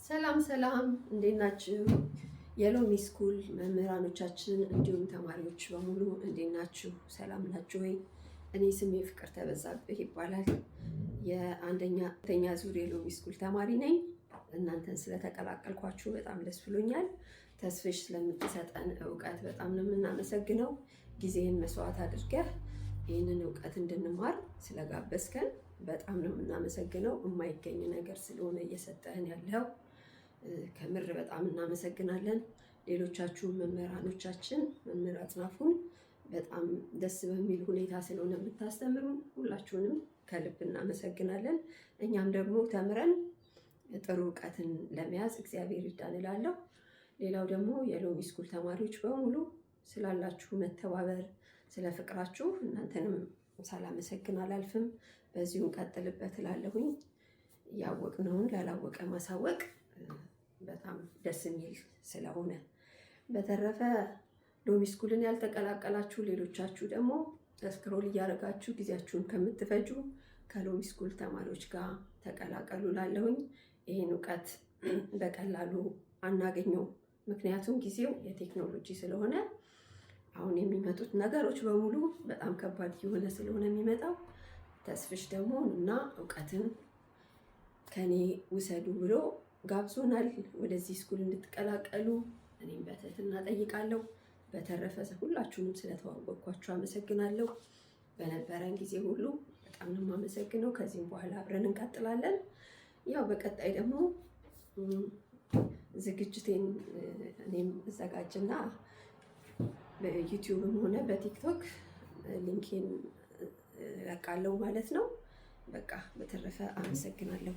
ሰላም ሰላም፣ እንዴት ናችሁ? የሎሚ ስኩል መምህራኖቻችን እንዲሁም ተማሪዎች በሙሉ እንዴት ናችሁ? ሰላም ናችሁ ወይ? እኔ ስሜ ፍቅር ተበዛብህ ይባላል። የአንደኛ ዙር የሎሚ ስኩል ተማሪ ነኝ። እናንተን ስለተቀላቀልኳችሁ በጣም ደስ ብሎኛል። ተስፍሽ ስለምትሰጠን እውቀት በጣም ነው የምናመሰግነው። ጊዜህን መስዋዕት አድርገህ ይህንን እውቀት እንድንማር ስለጋበዝከን በጣም ነው የምናመሰግነው። የማይገኝ ነገር ስለሆነ እየሰጠህን ያለው ከምር በጣም እናመሰግናለን። ሌሎቻችሁም መምህራኖቻችን መምህር አጽናፉን በጣም ደስ በሚል ሁኔታ ስለሆነ የምታስተምሩን ሁላችሁንም ከልብ እናመሰግናለን። እኛም ደግሞ ተምረን ጥሩ እውቀትን ለመያዝ እግዚአብሔር ይርዳን እላለሁ። ሌላው ደግሞ የሎሚ ስኩል ተማሪዎች በሙሉ ስላላችሁ መተባበር፣ ስለ ፍቅራችሁ እናንተንም ሳላመሰግን አላልፍም። በዚሁ እንቀጥልበት እላለሁኝ። ያወቅነውን ላላወቀ ማሳወቅ በጣም ደስ የሚል ስለሆነ፣ በተረፈ ሎሚ ስኩልን ያልተቀላቀላችሁ ሌሎቻችሁ ደግሞ ስክሮል እያደረጋችሁ ጊዜያችሁን ከምትፈጁ ከሎሚ ስኩል ተማሪዎች ጋር ተቀላቀሉ ላለሁኝ። ይህን እውቀት በቀላሉ አናገኘው፣ ምክንያቱም ጊዜው የቴክኖሎጂ ስለሆነ አሁን የሚመጡት ነገሮች በሙሉ በጣም ከባድ የሆነ ስለሆነ የሚመጣው። ተስፍሽ ደግሞ እና እውቀትን ከኔ ውሰዱ ብሎ ጋብዞናል። ወደዚህ ስኩል እንድትቀላቀሉ እኔም በትህትና ጠይቃለሁ። በተረፈ ሁላችሁንም ስለተዋወቅኳችሁ አመሰግናለሁ። በነበረን ጊዜ ሁሉ በጣም ነው የማመሰግነው። ከዚህም በኋላ አብረን እንቀጥላለን። ያው በቀጣይ ደግሞ ዝግጅቴን እኔም እዘጋጅና በዩቲዩብም ሆነ በቲክቶክ ሊንኬን እለቃለሁ ማለት ነው። በቃ በተረፈ አመሰግናለሁ።